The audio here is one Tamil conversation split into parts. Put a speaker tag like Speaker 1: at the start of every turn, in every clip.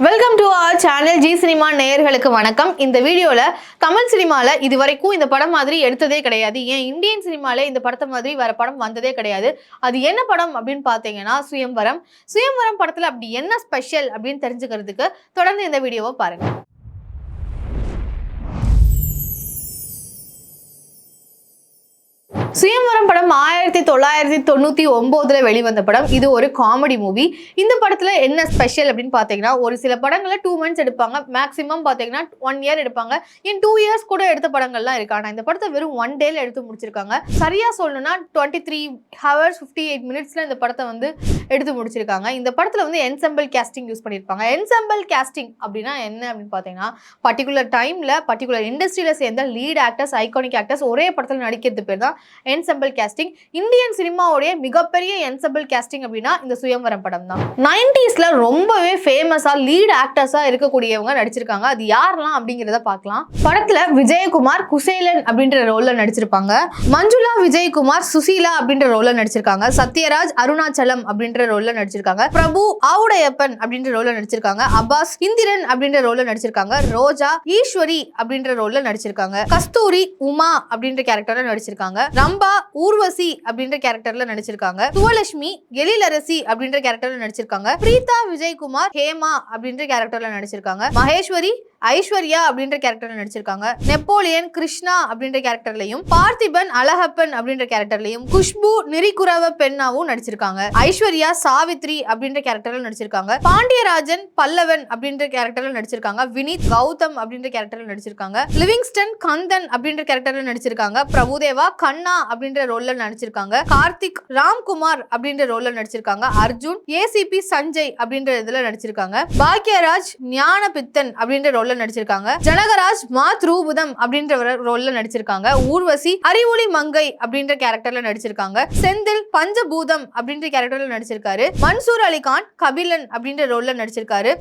Speaker 1: Welcome to our channel Zee cinema நேயர்களுக்கு வணக்கம். இந்த வீடியோல தமிழ் சினிமால இதுவரைக்கும் இந்த படம் மாதிரி எடுத்ததே கிடையாது. ஏன் இந்தியன் சினிமால இந்த படத்தை மாதிரி வேற படம் வந்ததே கிடையாது. அது என்ன படம் அப்படின்னு பாத்தீங்கன்னா சுயம்வரம். சுயம்வரம் படத்துல அப்படி என்ன ஸ்பெஷல் அப்படின்னு தெரிஞ்சுக்கிறதுக்கு தொடர்ந்து இந்த வீடியோவை பாருங்க. சுயம்வரம் படம் 1999 வெளிவந்த படம். இது ஒரு காமெடி மூவி. இந்த படத்துல என்ன ஸ்பெஷல் அப்படின்னு பாத்தீங்கன்னா, ஒரு சில படங்களை 2 months எடுப்பாங்க, மேக்ஸிமம் பாத்தீங்கன்னா 1 year எடுப்பாங்க, இன் 2 years கூட எடுத்த படங்கள்லாம் இருக்கு. ஆனா இந்த படத்தை வெறும் 1 day எடுத்து முடிச்சிருக்காங்க. சரியா சொல்லணும்னா 23 hours 58 minutes இந்த படத்தை வந்து எடுத்து முடிச்சிருக்காங்க. இந்த படத்துல வந்து என்செம்பிள் கேஸ்டிங் யூஸ் பண்ணிருப்பாங்க. என்செம்பிள் கேஸ்டிங் அப்படின்னா என்ன அப்படின்னு பாத்தீங்கன்னா, பர்டிகுலர் டைம்ல பர்டிகுலர் இண்டஸ்ட்ரியில சேர்ந்த லீட் ஆக்டர்ஸ், ஐகானிக் ஆக்டர்ஸ் ஒரே படத்துல நடிக்கிறது பேர் தான் என்செம்பிள் கேஸ்டிங். இந்தியன் சினிமாவுடைய மிகப்பெரிய என்செம்பிள் கேஸ்டிங் அப்படின்னா இந்த சுயம்வரம் படம் தான். 90sல ரொம்பவே ஃபேமஸா லீட் ஆக்டர்ஸா இருக்கக்கூடியவங்க நடிச்சிருக்காங்க. அது யாரெல்லாம் அப்படிங்கிறத பார்க்கலாம். படத்துல விஜயகுமார் குசேலன் அப்படின்ற ரோல்ல நடிச்சிருப்பாங்க. மஞ்சுளா விஜயகுமார் சுசீலா அப்படின்ற ரோல்ல நடிச்சிருக்காங்க. சத்யராஜ் அருணாச்சலம் அப்படின்ற ரோல்ல நடிச்சிருக்காங்க. பிரபு ஆவுடையப்பன் அப்படின்ற ரோல்ல நடிச்சிருக்காங்க. அப்பாஸ் இந்திரன் அப்படின்ற ரோல்ல நடிச்சிருக்காங்க. ரோஜா ஈஸ்வரி அப்படின்ற ரோல்ல நடிச்சிருக்காங்க. கஸ்தூரி உமா அப்படின்ற கேரக்டர்ல நடிச்சிருக்காங்க. ரம்பா ஊர்வசி அப்படின்ற கேரக்டர்ல நடிச்சிருக்காங்க. சுவலட்சுமி எழிலரசி அப்படின்ற கேரக்டர்ல நடிச்சிருக்காங்க. பிரீதா விஜயகுமார் ஹேமா அப்படின்ற கேரக்டர்ல நடிச்சிருக்காங்க. மகேஸ்வரி ஐஸ்வர்யா அப்படின்ற கேரக்டர்ல நடிச்சிருக்காங்க. நெப்போலியன் கிருஷ்ணா அப்படின்ற கேரக்டர்லயும், பார்த்திபன் அழகப்பன் அப்படின்ற கேரக்டர்லயும், குஷ்பு நெறிக்குறவ பெண்ணாவும் நடிச்சிருக்காங்க. ஐஸ்வர்யா சாவித்ரி அப்படின்ற கேரக்டர்ல நடிச்சிருக்காங்க. பாண்டியராஜன் பல்லவன் அப்படின்ற கேரக்டர்ல நடிச்சிருக்காங்க. வினித் கௌதம் அப்படின்ற கேரக்டர்ல நடிச்சிருக்காங்க. லிவிங்ஸ்டன் கந்தன் அப்படின்ற கேரக்டர்ல நடிச்சிருக்காங்க. பிரபுதேவா கண்ணா அப்படின்ற ரோல்ல நடிச்சிருக்காங்க. கார்த்திக் ராம்குமார் அப்படின்ற ரோல்ல நடிச்சிருக்காங்க. அர்ஜுன் ஏசிபி சஞ்சய் அப்படின்ற இதுல நடிச்சிருக்காங்க. பாக்யராஜ் ஞானபித்தன் அப்படின்ற ரோல்ல நடிச்சிருக்காங்க. ஜனகராஜ் மாத்ரூபுதம் அப்படின்ற ரோல்ல நடிச்சிருக்காங்க. ஊர்வசி அறிவுளி மங்கை அப்படின்ற கேரக்டர்ல நடிச்சிருக்காங்க. செந்தில் பஞ்சபூதம் அப்படின்ற கேரக்டர்ல நடிச்சிருக்காரு. மன்சூர் அலிகான் கபிலன் அப்படின்ற ரோல்ல நடிச்சிருக்காரு.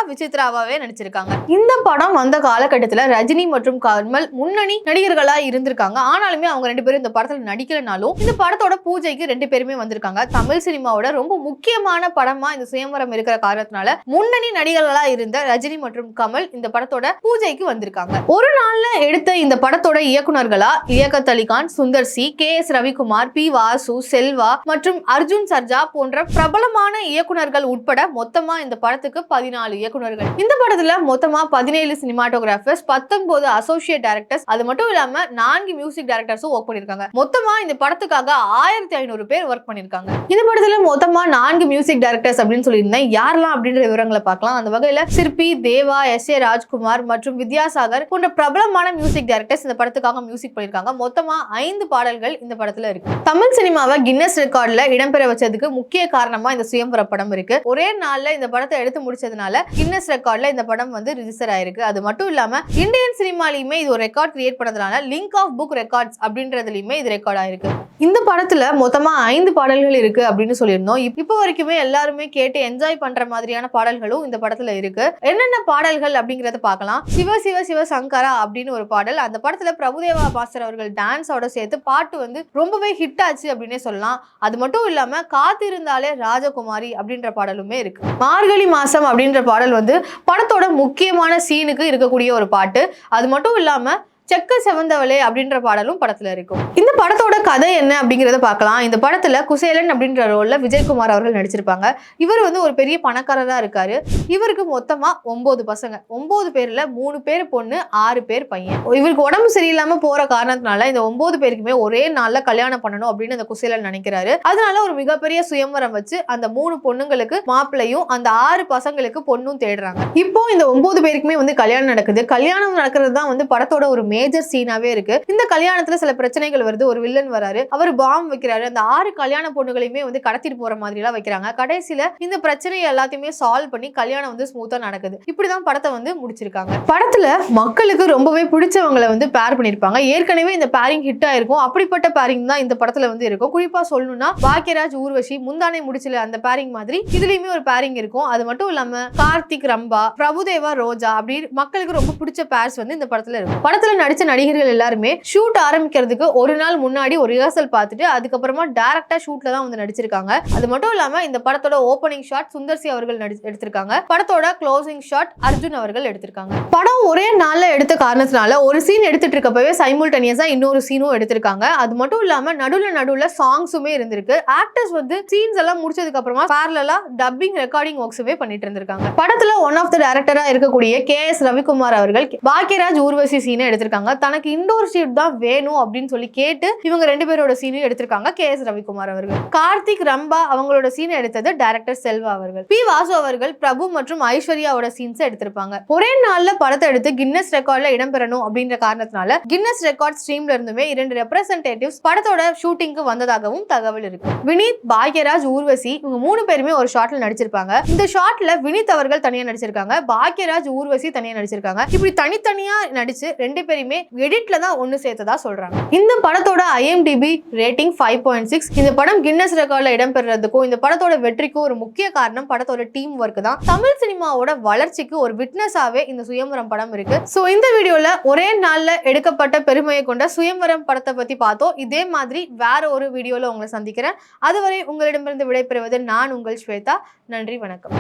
Speaker 1: விசித்ராவாவே நடிச்சிருக்காங்க. இந்த படம் வந்த காலகட்டத்தில் ரஜினி மற்றும் கமல் முன்னணி நடிகர்களா இருந்திருக்காங்க. ஆனாலுமே அவங்க 2 பேரும் இந்த படத்துல நடிக்கலனாலும் இந்த படத்தோட பூஜைக்கு 2 பேருமே வந்திருக்காங்க. தமிழ் சினிமாவோட ரொம்ப முக்கியமான படமா இந்த சுயம்வரம் இருக்கிற காரணத்தினால முன்னணி நடிகர்களா இருந்த ரஜினி மற்றும் கமல் இந்த படத்தோட பூஜைக்கு வந்திருக்காங்க. ஒரு நாள்ல எடுத்த இந்த படத்தோட இயக்குனர்களா Liaquat Ali Khan, Sundar C, KS Ravikumar, P Vasu, Selva மற்றும் அர்ஜுன் சர்ஜா போன்ற பிரபலமான இயக்குனர்கள் உட்பட மொத்தமா இந்த படத்துக்கு 14 இயக்குனர்கள். இந்த படத்துல மொத்தமா 17 சினிமாட்டோகிராஃபர்ஸ், 19 அசோசியேட் டைரக்டர்ஸ், அது மட்டும் இல்லாம 4 மியூசிக் டைரக்டர்ஸும் ஒர்க் பண்ணிருக்காங்க. மொத்தமா இந்த படத்துக்காக 1500 பேர் ஒர்க் பண்ணிருக்காங்க. இந்த படத்துல மொத்தமா 4 மியூசிக் டைரக்டர்ஸ் அப்படின்னு சொல்லியிருந்தேன். யாரெல்லாம் அப்படின்ற விவரங்களை பார்க்கலாம். அந்த வகையில சிற்பி, தேவா, S.A. ராஜ்குமார் மற்றும் வித்யாசாகர் போன்ற பிரபலமான மியூசிக் டைரக்டர்ஸ் இந்த படத்துக்காக மியூசிக் பண்ணிருக்காங்க. மொத்தமா 5 பாடல்கள் இந்த படத்துல இருக்கு. தமிழ் சினிமாவை கின்னஸ் ரெக்கார்ட்ல இடம்பெற வச்சதுக்கு முக்கிய காரணமா இந்த சுயம்வரம் படம் இருக்கு. ஒரே நாள்ல இந்த படத்தை எடுத்து முடிச்சதுனால கின்னஸ் ரெக்கார்ட்ல இந்த படம் வந்து ரிஜிஸ்டர் ஆயிருக்கு. அது மட்டும் இல்லாம இந்தியன் சினிமாலையுமே இது ஒரு ரெக்கார்ட் கிரியேட் பண்ணதுனால லிங்க் ஆஃப் புக் ரெக்கார்ட்ஸ் அப்படின்றதுலயுமே இது ரெக்கார்ட் ஆயிருக்கு. இந்த படத்துல மொத்தமா 5 பாடல்கள் இருக்கு அப்படின்னு சொல்லியிருந்தோம். இப்போ வரைக்குமே எல்லாருமே கேட்டு என்ஜாய் பண்ற மாதிரியான பாடல்களும் இந்த படத்துல இருக்கு. என்னென்ன பாடல்கள் அப்படிங்கறத பார்க்கலாம். சிவ சிவ சிவ சங்கரா அப்படின்னு ஒரு பாடல். அந்த படத்துல பிரபுதேவா மாஸ்டர் அவர்கள் டான்ஸோட சேர்த்து பாட்டு வந்து ரொம்பவே ஹிட் ஆச்சு அப்படின்னே சொல்லலாம். அது மட்டும் இல்லாம காத்திருந்தாலே ராஜகுமாரி அப்படின்ற பாடலுமே இருக்கு. மார்கழி மாசம் அப்படின்ற பாடல் வந்து படத்தோட முக்கியமான சீனுக்கு இருக்கக்கூடிய ஒரு பாட்டு. அது மட்டும் இல்லாம செக்க செவந்தவளே அப்படின்ற பாடலும் படத்துல இருக்கும். இந்த படத்தோட கதை என்ன அப்படிங்கறத பார்க்கலாம். இந்த படத்துல குசேலன் அப்படின்ற ரோல்ல விஜயகுமார் அவர்கள் நடிச்சிருப்பாங்க. இவர் வந்து ஒரு பெரிய பணக்காரரா இருக்காரு. இவருக்கு மொத்தமா 9 பசங்க. 9 பேர்ல 3 பேர் பொண்ணு, 6 பேர் பையன். இவருக்கு உடம்பு சரியில்லாம போற காரணத்தினால இந்த 9 பேருக்குமே ஒரே நாள்ல கல்யாணம் பண்ணணும் அப்படின்னு அந்த குசேலன் நினைக்கிறாரு. அதனால ஒரு மிகப்பெரிய சுயம்வரம் வச்சு அந்த 3 பொண்ணுங்களுக்கு மாப்பிள்ளையும் அந்த 6 பசங்களுக்கு பொண்ணும் தேடுறாங்க. இப்போ இந்த 9 பேருக்குமே வந்து கல்யாணம் நடக்குது. கல்யாணம் நடக்கிறது தான் வந்து படத்தோட ஒரு மேஜர் சீனாவே இருக்கு. இந்த கல்யாணத்துல சில பிரச்சனைகள் வருது. ஒரு வில்லன் வராரு, அவர் பாம் வைக்கிறாரு. அந்த 6 கல்யாண பொண்ணுகளையுமே வந்து கடத்திட்டு போற மாதிரி எல்லாம் வைக்கிறாங்க. கடைசியில இந்த பிரச்சனையை எல்லாத்தையுமே சால்வ் பண்ணி கல்யாணம் வந்து ஸ்மூத்தா நடக்குது. இப்படிதான் படத்தை வந்து முடிச்சிருக்காங்க. படத்துல மக்களுக்கு ரொம்பவே பிடிச்சவங்களை வந்து பேர் பண்ணிருப்பாங்க. ஏற்கனவே இந்த பேரிங் ஹிட் ஆயிருக்கும். அப்படிப்பட்ட பேரிங் தான் இந்த படத்துல வந்து இருக்கும். குறிப்பா சொல்லணும்னா பாக்யராஜ் ஊர்வசி முந்தானை முடிச்சல அந்த பேரிங் மாதிரி இதுலயுமே ஒரு பேரிங் இருக்கும். அது மட்டும் இல்லாம கார்த்திக் ரம்பா, பிரபுதேவா ரோஜா அப்படி மக்களுக்கு ரொம்ப பிடிச்ச பேர்ஸ் வந்து இந்த படத்துல இருக்கும். படத்துல நடிச்ச நடிகர்கள் எல்லாருமே ஷூட் ஆரம்பிக்கிறதுக்கு ஒரு நாள் முன்னாடி ஒரு ரிஹர்சல் பார்த்துட்டு அதுக்கப்புறமா டைரக்டா ஷூட்ல தான் வந்து நடிச்சிருக்காங்க. அது மட்டும் இல்லாம இந்த படத்தோட ஓப்பனிங் ஷாட் சுந்தர்சி அவர்கள் எடுத்திருக்காங்க. படத்தோட க்ளோசிங் ஷாட் அர்ஜுன் அவர்கள் எடுத்திருக்காங்க. படம் ஒரே நாள்ல எடுத்த காரணத்தினால ஒரு சீன் எடுத்துட்டு இருக்கப்பவே சைமல்டேனியஸா இன்னொரு சீனும் எடுத்திருக்காங்க. அது மட்டும் இல்லாம நடுவுல சாங்ஸுமே இருந்திருக்கு. ஆக்டர்ஸ் வந்து சீன்ஸ் எல்லாம் முடிச்சதுக்கு அப்புறமா பேரலலா டப்பிங் ரெக்கார்டிங் ஒர்க்ஸுமே பண்ணிட்டு இருந்திருக்காங்க. படத்துல ஒன் ஆஃப் த டைரக்டரா இருக்கக்கூடிய KS ரவிக்குமார் அவர்கள் பாக்கியராஜ் ஊர்வசி சீனை எடுத்திருக்காங்க. தனக்கு இண்டோர் ஷூட் தான் வேணும் அப்படின்னு சொல்லி கேட்டு இவங்க 2 பேரோட சீனையும் எடுத்திருக்காங்க KS ரவிக்குமார் அவர்கள். கார்த்திக் ரம்பா அவங்களோட சீனை எடுத்தது டைரக்டர் செல்வா அவர்கள். P வாசு அவர்கள் பிரபு மற்றும் ஐஸ்வர்யாவோட சீன்ஸ் எடுத்திருப்பாங்க. ஒரே நாள்ல படத்தை எடுத்து கின்னஸ் ரெக்கார்ட்ல இடம்பெறணும் அப்படின்ற காரணத்தினால கின்னஸ் ரெக்கார்ட் ஸ்ட்ரீம்ல இருந்துமே 2 ரெப்ரசன்டேட்டிவ்ஸ் படத்தோட ஷூட்டிங்க்கு வந்ததாகவும் தகவல் இருக்கு. வினீத், பாக்யராஜ், ஊர்வசி இவங்க 3 பேருமே ஒரு ஷாட்ல நடிச்சிருப்பாங்க. இந்த ஷாட்ல வினீத் அவர்கள் தனியா நடிச்சிருக்காங்க, பாக்யராஜ் ஊர்வசி தனியா நடிச்சிருக்காங்க. இப்படி தனித்தனியா நடிச்சு 2 பேருமே எடிட்ல தான் ஒன்னு சேர்த்ததா சொல்றாங்க. இந்த படத்தோட IMDb ரேட்டிங் 5.6. இந்த படம் கின்னஸ் ரெக்கார்ட்ல இடம்பெறதுக்கும் இந்த படத்தோட வெற்றிக்கும் ஒரு முக்கிய காரணம் படத்தோட டீம் ஒர்க் தான். தமிழ் சினிமாவோட வளர்ச்சிக்கு ஒரு விட்னஸாவே இந்த சுயம்வரம் படம் இருக்கு. சோ இந்த வீடியோல ஒரே நாள்ல எடுக்கப்பட்ட பெருமையை கொண்ட சுயம்வரம் படத்தை பத்தி பார்த்தோம். இதே மாதிரி வேற ஒரு வீடியோல உங்களை சந்திக்கிறேன். அதுவரை உங்களிடமிருந்து விடைபெறுவது நான் உங்கள் ஸ்வேதா. நன்றி, வணக்கம்.